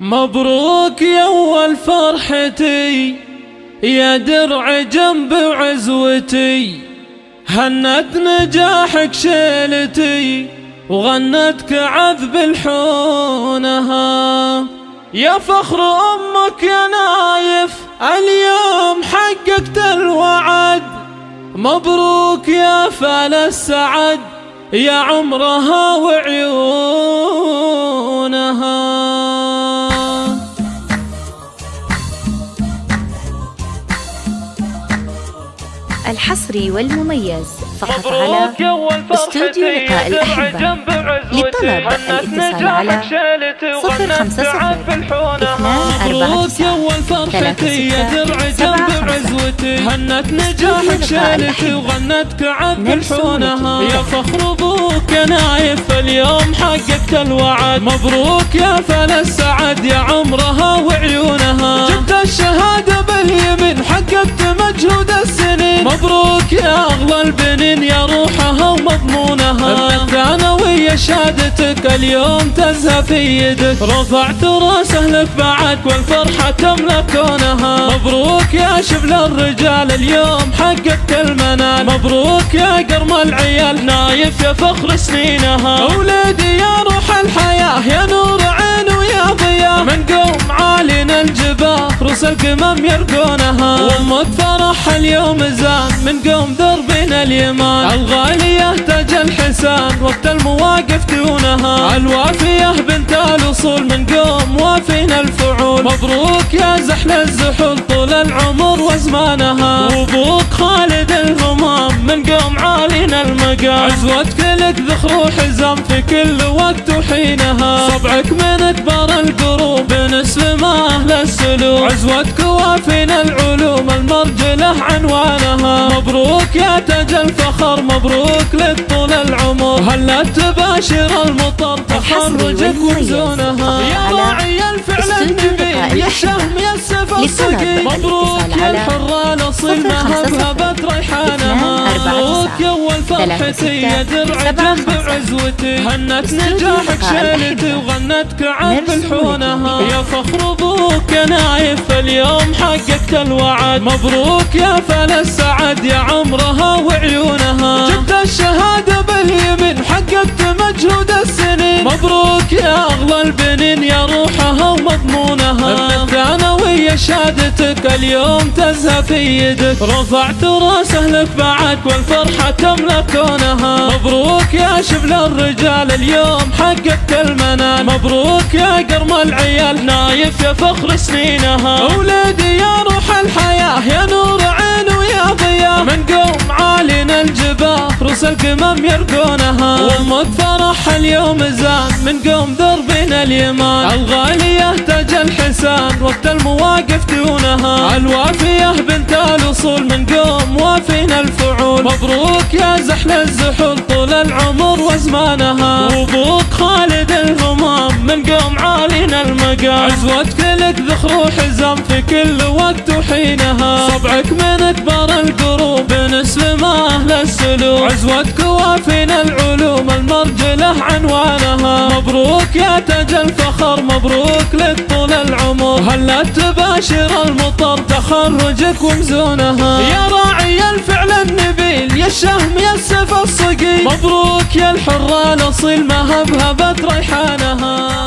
مبروك يا أول فرحتي يا درع جنب عزوتي، هنت نجاحك شيلتي وغنتك عذب الحونها. يا فخر أمك يا نايف اليوم حققت الوعد، مبروك يا فال السعد يا عمرها وعيونها. الحصري والمميز فقط على استوديو لقاء الأحبة. للطلب الاتصال على 050 246 هنت نجاحك شالتي وغنتك عذب الحونها. يا فخر ابوك يا نايف اليوم حققت الوعد، مبروك يا فال السعد يا عمرها وعيونها. جبت الشهادة باليمين حققت مجهود السنين، مبروك يا اغلى البنين يا روحها ومضمونها. الثانوية شهادتك اليوم تزهى في يدك، رفعت راسه لك بعد والفرحة تملى كونها. مبروك يا شبل الرجال اليوم حققت المنال، مبروك يا قرم العيال نايف يا فخر سنينها. اولادي يا روح الحياة يا نور عين ويا ضياء، من قوم عالينا الجباه رؤوس القمم يرقونها. وامك فرح اليوم زان من قوم دربنا اليمان، الغالية تاج الحسان وقت المواقف دونها. الوافية بنت الاصول من قوم وافين الفعول، مبروك يا زحل الزحول طول العمر وزمانها. وابوك خالد الهمام من قوم عالينا المقام، عزوتك لك ذخر وحزام في كل وقت وحينها. صبعك من اكبر القروب نسلم اهل السلوك، عزوتك وافين العلوم المرجله عنوانها. مبروك يا تاج الفخر مبروك لك طول العمر، هلا تباشر المطر تخرجك ومزونها. يا راعي الفعل النبيل يا الشهم يا السيف الصقيل، مبروك يا الحرة الاصيل ما هبهبت ريحانها. مبروك يا اول فرحتي يا درع جنب عزوتي، هنت نجاحك شيلتي وغنتك عذب الحونها. يا فخر ابوك يا نايف اليوم حققت الوعد، مبروك يا فال السعد يا عمرها وعيونها. جبت الشهادة باليمين حققت مجهود السنين، مبروك يا اغلى البنين يا روحها ومضمونها. الثانوية شهادتك اليوم تزهى في يدك، رفعت راسه لك بعد والفرحة تملى كونها. مبروك يا شبل الرجال اليوم حققت المنال، مبروك يا قرم العيال نايف يا فخر سنينها. اولادي يا روح الحياة يا نور عين ويا ضياء، من قوم عالينا الجباه رؤوس القمم يرقونها. وامك فرح اليوم زان من قوم دربنا اليمان، الغالية تاج الحسان وقت المواقف دونها. الوافية بنت الاصول من قوم وافين الفعول، مبروك يا زحل الزحول طول العمر وزمانها. وابوك خالد الهمام من قوم عالينا المقام، عزوتك لك ذخر وحزام في كل وقت وحينها. صبعك من اكبر القروب نسلم اهل السلوك، عزوتك وافين العلوم المرجله عنوانها. مبروك يا تاج الفخر مبروك لك طول العمر، هلا تباشر المطر تخرجك ومزونها. يا راعي الفعل النبيل يا الشهم يا السيف الصقيل، مبروك يا الحرة الاصيل ما هبهبت ريحانها.